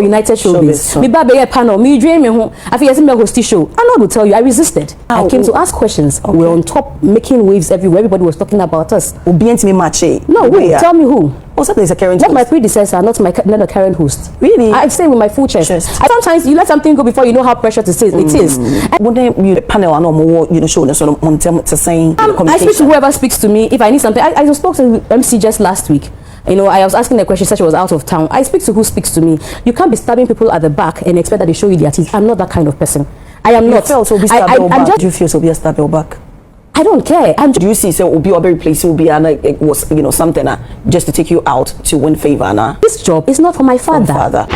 United Showbiz. Me babe panel, me dream me home. I think me host show. I'm not going to tell you, I resisted. I came to ask questions. We're on top, making waves everywhere. Everybody was talking about us. No, wait, tell me who. Also, there's a current not host. My predecessor, not a current host. Really? I say with my full chest. Sometimes you let something go before you know how precious it is. When you panel and more, show us on to saying. I speak to whoever speaks to me. If I need something, I spoke to MC just last week. I was asking a question, said she was out of town. I speak to who speaks to me. You can't be stabbing people at the back and expect that they show you their teeth. I'm not that kind of person. I am not. Felt so be back. Do you feel so be a stab your back? I don't care. Do you see so will be a very place will be it was something just to take you out to win favor This job is not for my father.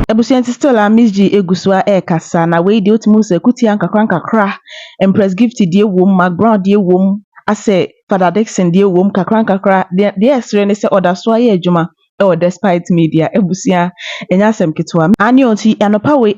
Ebusianti still MzGee egusua kasa na we di otimu se kuti kakra Empress Gifty die wom Mcbrown die wom ase Fadda Dickson die wom kakra de esre ne se oda so aye adwuma despite media ebusia enya asem ketwa ani onti anopa we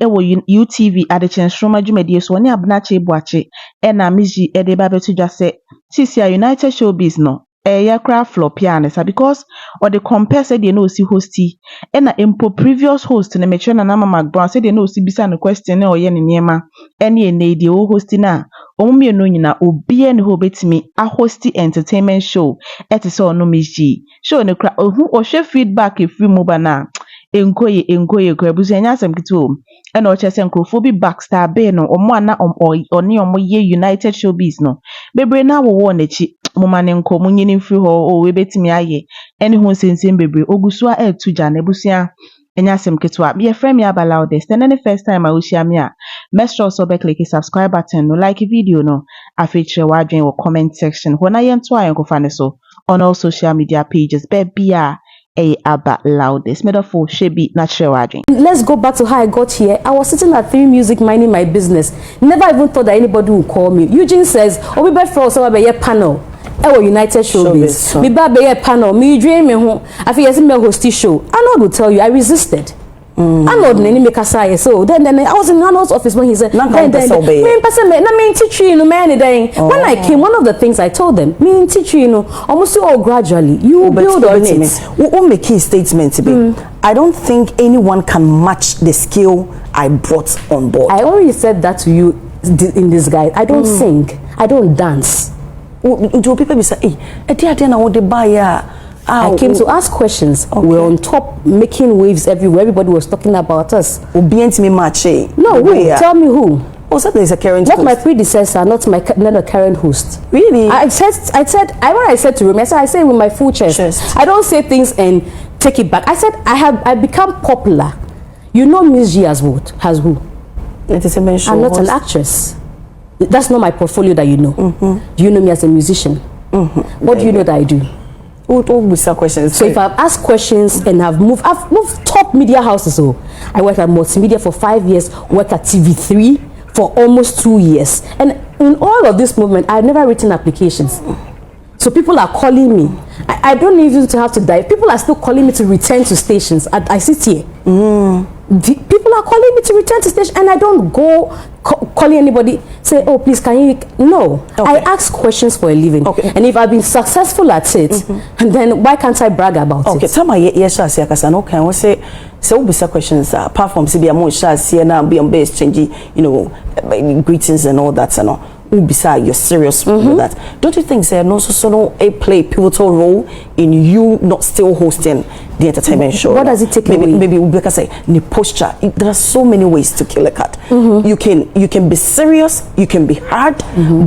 UTV adechenstroma dwumadi so ne Abenaa Kyei na MzGee de ba betu dwase sisi United Showbiz no yakra flop ya because or the compare said they know si hosty na impo previous host na meche na Mcbrown said they know si bisa no question or ye ne niema ene the host na omumie no nyina obie ne ho betimi a hosty entertainment show etise ono MzGee show ne kra ohu o share feedback if mu ba na enkoye kra busu enya asem kito na o chese nkrofo bi backstabbed no omo ana omo ye United Showbiz no bebre na wo n'echi mumane nkomu nyini free ho o we betimi aye ene ho sensem bebre ogusua etuja na busia enya asem ketwa me friend me Abenaa loudest and the first time I will share me make sure so click the subscribe button no like video no afeature wadwen or comment section when I ento ayen ko so on all social media pages baby Abenaa loudest made for shebi natural wadwen. Let's go back to how I got here. I was sitting at 3 Music minding my business. Never even thought that anybody would call me. Eugene says, "Oh, we better for some panel." United Showbiz. Me babe panel, me dream me home. I think me host show. I'm not going to tell you, I resisted. I'm not any make a say so. Then I was in Nano's office when he said, when I came, one of the things I told them, me teach you, almost all gradually, you will build on it. What make key statement to be? I don't think anyone can match the skill I brought on board. I already said that to you in this guide. I don't sing, I don't dance. Do people be say, hey, I came to ask questions. We're on top, making waves everywhere. Everybody was talking about us. No, wait, tell me who. Also, there's a current not host. My predecessor, not a current host. Really? When I said to him, I say with my full chest. I don't say things and take it back. I said I become popular. You know MzGee has who? I'm not an actress. That's not my portfolio that you know. Do you know me as a musician? What do you know that I do? Questions. So if I've asked questions and I've moved top media houses. So I worked at multimedia for 5 years, worked at TV3 for almost 2 years. And in all of this movement, I've never written applications. So people are calling me. I don't even have to dive. People are still calling me to return to stations. I sit here. People are calling me to return to station, and I don't go calling anybody, say, oh, please, can you? No. I ask questions for a living. And if I've been successful at it, and then why can't I brag about it? Tell me, yes, I say, so be questions apart from CB, I'm shall now be on base changing, greetings and all that, and all. Beside you're serious with that. Don't you think sir no play pivotal role in you not still hosting the entertainment show? What does it take away? Maybe like I say the posture. There are so many ways to kill a cat. You can be serious, you can be hard,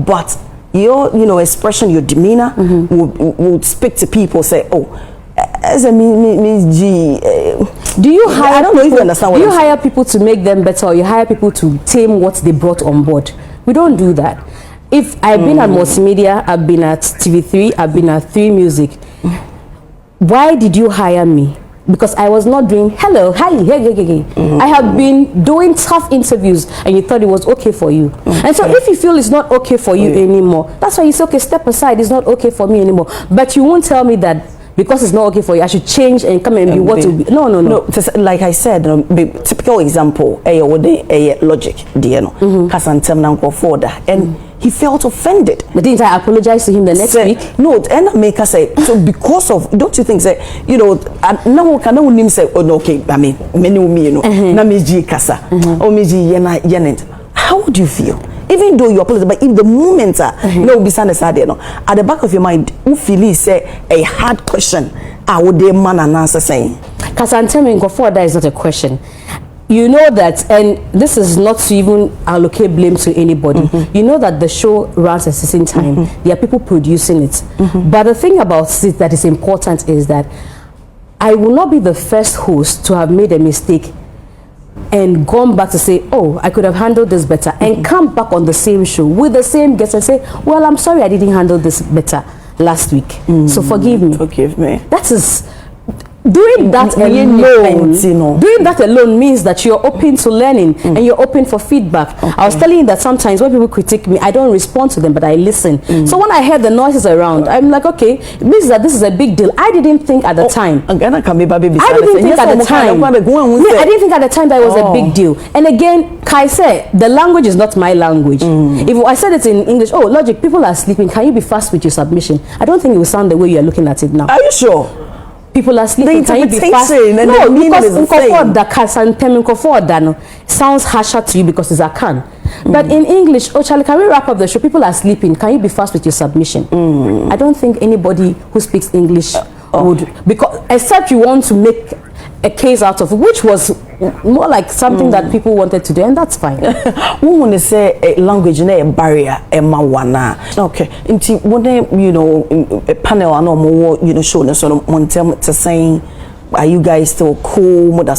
but your expression, your demeanor would speak to people, say, oh, as a MzGee, do you hire? I don't know if you understand what do you hire people to make them better, or you hire people to tame what they brought on board? We don't do that. If I've been at multimedia, I've been at TV3, I've been at 3 Music. Why did you hire me? Because I was not doing hello, hi, hey. I have been doing tough interviews, and you thought it was okay for you. And so if you feel it's not okay for you anymore, that's why you say, okay, step aside, it's not okay for me anymore. But you won't tell me that because it's not okay for you, I should change and come and be what will be. No. Like I said, typical example, logic, and he felt offended. But didn't I apologize to him the next week? No, and make us say, so because of, don't you think, say, you know, now can no name say, oh, no, okay, I mean, many me, you know, na MzGee kasa, or MzGee yenent. How would you feel? Even though you apologize, but if the moments are, no, be sad, no, at the back of your mind, you feel say a hard question, I would the man and answer saying. Because I'm telling you, that is not a question. You know that, and this is not to even allocate blame to anybody. You know that the show runs at a certain time. There are people producing it. But the thing about it that is important is that I will not be the first host to have made a mistake and gone back to say, oh, I could have handled this better, and come back on the same show with the same guest and say, well, I'm sorry I didn't handle this better last week. So forgive me. Forgive me. That is... Doing that alone means that you're open to learning and you're open for feedback. I was telling you that sometimes when people critique me, I don't respond to them, but I listen. So when I heard the noises around, I'm like, okay, this is a big deal. I didn't think at the time. I didn't think at the time. I didn't think at the time that it was a big deal. And again, Kai said, the language is not my language. If I said it in English, oh, logic, people are sleeping. Can you be fast with your submission? I don't think it will sound the way you're looking at it now. Are you sure? People are sleeping. The interpretation and no, because the sounds harsher to you because it's a can. But in English, oh Charlie, can we wrap up the show? People are sleeping. Can you be fast with your submission? I don't think anybody who speaks English would, because except you want to make a case out of it, which was more like something that people wanted to do, and that's fine. We want to say a language na a barrier okay when you know a panel and more you know show so to saying are you guys still cool I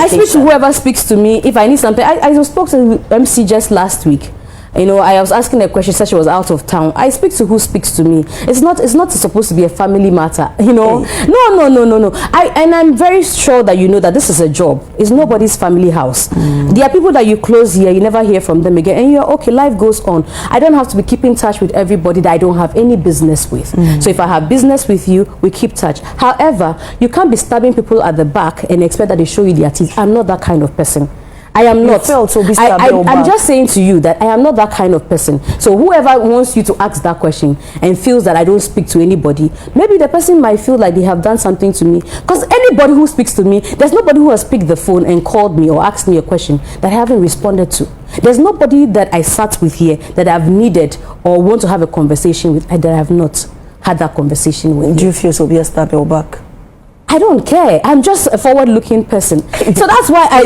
speak to whoever speaks to me if I need something. I spoke to MC just last week. You know, I was asking a question, said she was out of town. I speak to who speaks to me. It's not supposed to be a family matter, you know. No. And I'm very sure that you know that this is a job. It's nobody's family house. There are people that you close here, you never hear from them again, and you're okay, life goes on. I don't have to be keeping touch with everybody that I don't have any business with. So if I have business with you, we keep touch. However, you can't be stabbing people at the back and expect that they show you their teeth. I'm not that kind of person. I am not. I'm just saying to you that I am not that kind of person. So whoever wants you to ask that question and feels that I don't speak to anybody, maybe the person might feel like they have done something to me. Because anybody who speaks to me, there's nobody who has picked the phone and called me or asked me a question that I haven't responded to. There's nobody that I sat with here that I've needed or want to have a conversation with that I have not had that conversation with. Do you feel so be a stab your back? I don't care. I'm just a forward-looking person. So that's why are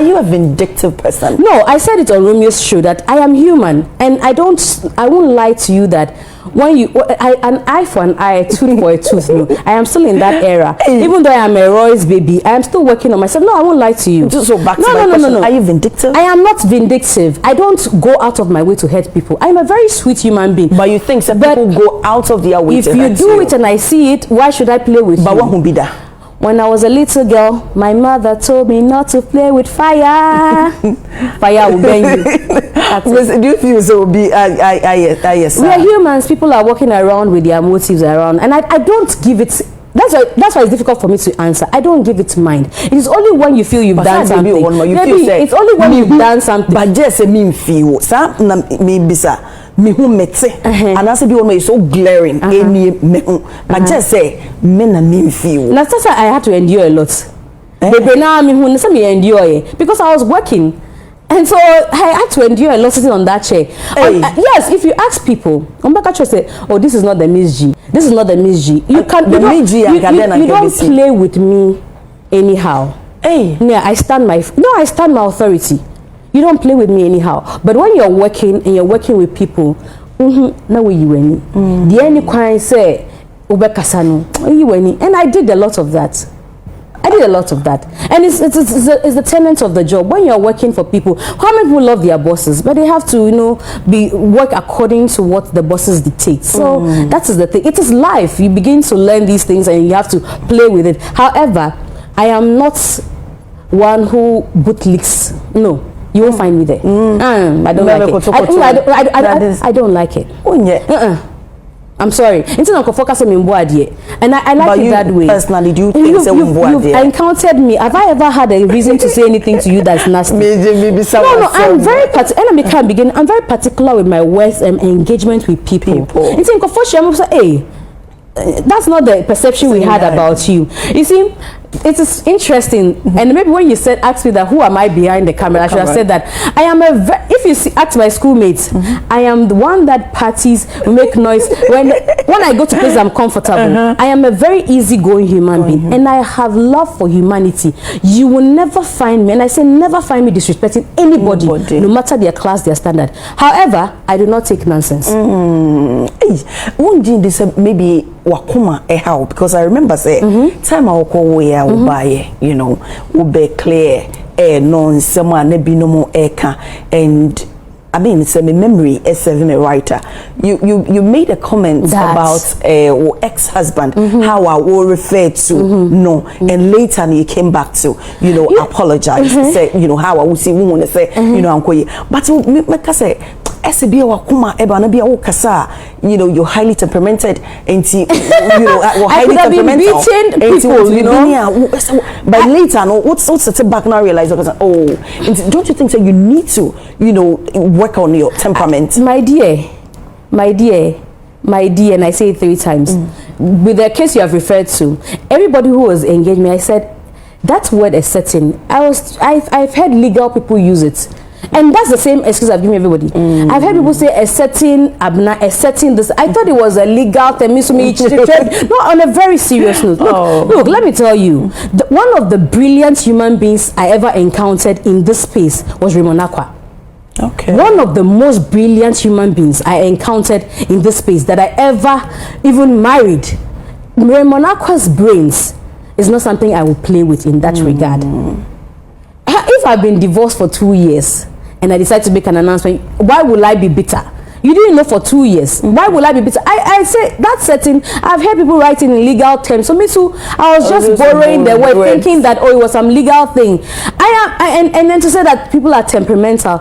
you a vindictive person? No, I said it on Romeo's show that I am human, and I won't lie to you that when you an eye for an eye, a tooth for a tooth. No, I am still in that era. Even though I am a Roy's baby, I am still working on myself. No, I won't lie to you. So back to my question. Are you vindictive? I am not vindictive. I don't go out of my way to hurt people. I'm a very sweet human being. But you think some people go out of their way to hurt you? If you do it and I see it, why should I play with you? But what will be that? When I was a little girl, my mother told me not to play with fire. Fire will burn you. Do you feel so? Yes. We are humans. People are walking around with their motives around, and I don't give it. That's why it's difficult for me to answer. I don't give it mind. It is only when you feel you've done something. It's only when you've done something. But just me feel. Maybe me who mete and I say be one so glaring but just say men and me feel that's why I had to endure a lot now me who say me endure because I was working and so I had to endure a lot sitting on that chair. Yes, if you ask people say, oh, this is not the MzGee, this is not the MzGee, you don't play with me anyhow. I stand my authority. You don't play with me anyhow. But when you're working and you're working with people, now you any. The any client say, and I did a lot of that. And it's the tenets of the job. When you're working for people, how many people love their bosses? But they have to, work according to what the bosses dictate. So that is the thing. It is life. You begin to learn these things and you have to play with it. However, I am not one who bootlicks. No. You won't find me there. I don't like it. I don't like it. I'm sorry. Instead of focusing on Mboadie, and I like but it you, that way. Personally, do you think you've encountered me? Have I ever had a reason to say anything to you that's nasty? Maybe no. I'm very particular. I'm very particular with my words and engagement with people. Instead of hey, that's not the perception we had about you. You see, it is interesting, and maybe when you asked me that who am I behind the camera, I should have said that I am if you ask my schoolmates, I am the one that parties, make noise when I go to places I'm comfortable. I am a very easygoing human being, and I have love for humanity. You will never find me, and I say never find me disrespecting anybody. No matter their class, their standard. However, I do not take nonsense. One day they said maybe wakuma how, because I remember say time I call where buy, you know, be clear non someone ne be no more and I mean it's a memory as a writer. You made a comment about ex-husband, how I will refer to no, and later you came back to, you know, apologize, say, you know, how I will see woman say, you know, but make us say SBA wakuma eba na bia wo kasa, you know, you're highly temperamented and you know highly temperamental people, you know, but later no what's the back now realize don't you think that you need to, you know, work on your temperament? My dear, and I say it 3 times. With the case you have referred to, everybody who was engaged me, I said that word is certain. I've heard legal people use it. And that's the same excuse I've given everybody. I've heard people say a certain Abenaa, a certain this. I thought it was a legal term. No, on a very serious note. Look, let me tell you. One of the brilliant human beings I ever encountered in this space was Raymond Akwa. Okay. One of the most brilliant human beings I encountered in this space that I ever even married. Raymond Akwa's brains is not something I would play with in that regard. If I've been divorced for 2 years and I decide to make an announcement, why will I be bitter? You didn't know for 2 years. Why will I be bitter? I say that's certain. I've heard people writing in legal terms. So me too. I was just borrowing the word, thinking that it was some legal thing. And then to say that people are temperamental,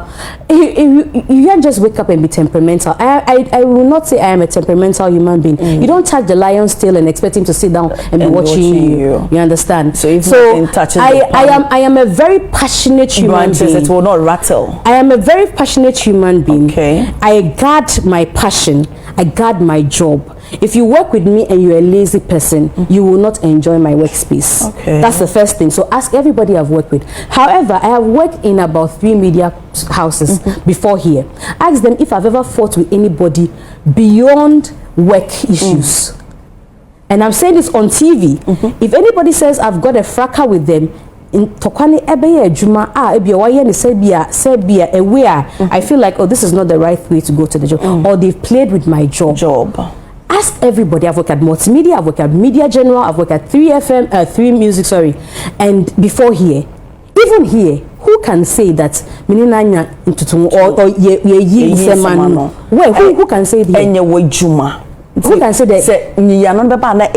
you can't just wake up and be temperamental. I will not say I am a temperamental human being. You don't touch the lion's tail and expect him to sit down and be watching you. You understand? So if I am a very passionate human being. It will not rattle. I am a very passionate human being. Okay. I guard my passion. I guard my job. If you work with me and you're a lazy person, you will not enjoy my workspace. Okay. That's the first thing. So ask everybody I've worked with. However, I have worked in about 3 media houses before here. Ask them if I've ever fought with anybody beyond work issues. And I'm saying this on TV. If anybody says I've got a fracas with them, in Tokwane ebeye juma I feel like, oh, this is not the right way to go to the job, or they've played with my job. Ask everybody. I've worked at multimedia, I've worked at Media General, I've worked at 3FM, 3 Music, sorry, and before here, even here, who can say that Mininanya or who can say that? Who can say that? Say you are not the partner. To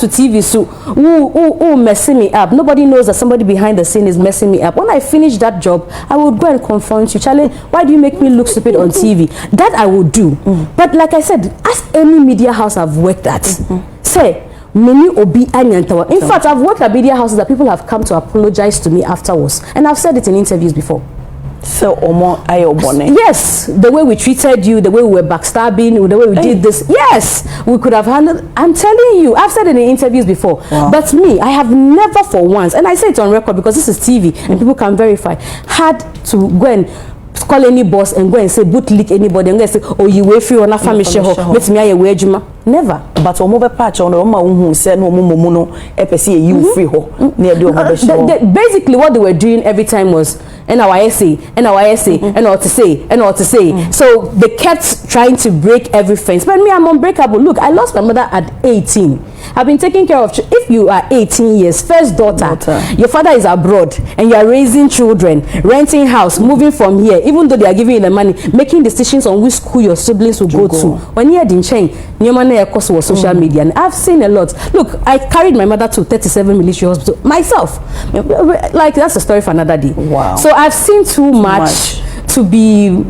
TV, so who messing me up? Nobody knows that somebody behind the scene is messing me up. When I finish that job, I will go and confront you. Charlie, why do you make me look stupid on TV? That I will do. But like I said, ask any media house I've worked at. Say. In fact, I've worked at media houses that people have come to apologize to me afterwards, and I've said it in interviews before. So, yes, the way we treated you, the way we were backstabbing, the way we did this, yes, we could have handled. I'm telling you, I've said it in interviews before. But me, I have never for once, and I say it on record because this is TV and people can verify, had to go and call any boss and go and say bootlick anybody and go and say, oh, you wait for your family share. Never. But basically what they were doing every time was NYSA. So they kept trying to break every fence. But me, I'm unbreakable. Look, I lost my mother at 18. I've been taking care of. If you are 18 years, first daughter, your father is abroad, and you are raising children, renting house, moving from here, even though they are giving you the money, making decisions on which school your siblings will go to. When you didn't change, your money was social media, and I've seen a lot. Look, I carried my mother to 37 military hospital myself. Like that's a story for another day. Wow. So I've seen too much to be,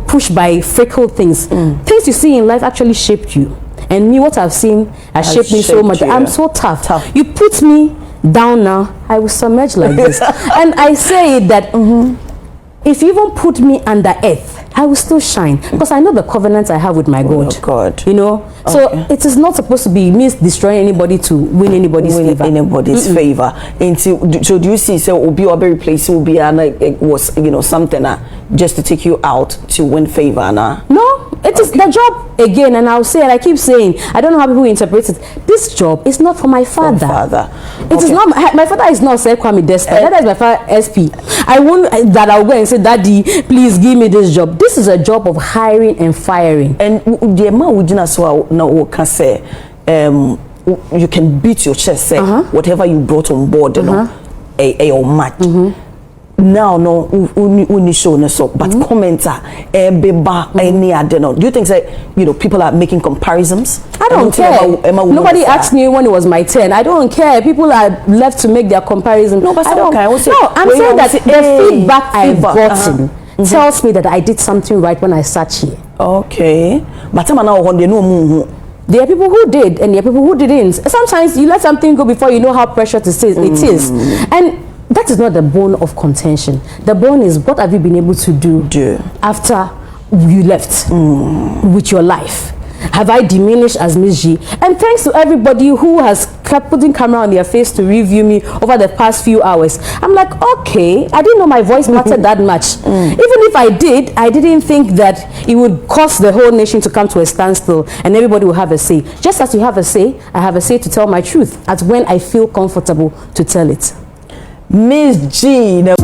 pushed by fickle things. Things you see in life actually shaped you. And me, what I've seen has shaped me so much. You. I'm so tough. You put me down now, I will submerge like this. And I say that if you even put me under earth, I will still shine because I know the covenant I have with my God. God. So it is not supposed to be me destroying anybody to win anybody's favor. Favor. And so do you see? So will be a very place will be it was something just to take you out to win favor. No, it is the job again, and I'll say, and I keep saying, I don't know how people interpret it. This job is not for my father. It is not my father. Is not Sir Kwame Despot. That is my father SP. I won't that I'll go and say, Daddy, please give me this job. This is a job of hiring and firing. And the man would now can say you can beat your chest, say whatever you brought on board, a match. Now no uni show no so but commenter beba any I don't know. Do you think that people are making comparisons? I don't care. Nobody asked me when it was my turn. I don't care. People are left to make their comparisons. No, but I don't. I'm saying that the feedback I've gotten tells me that I did something right when I sat here. Okay, but I'm now on the no. There are people who did and there are people who didn't. Sometimes you let something go before you know how precious it is. And that is not the bone of contention. The bone is what have you been able to do after you left with your life. Have I diminished as MzGee? And thanks to everybody who has kept putting camera on their face to review me over the past few hours. I'm like, okay, I didn't know my voice mattered that much. Even if I did, I didn't think that it would cause the whole nation to come to a standstill and everybody will have a say. Just as you have a say, I have a say to tell my truth at when I feel comfortable to tell it. MzGee.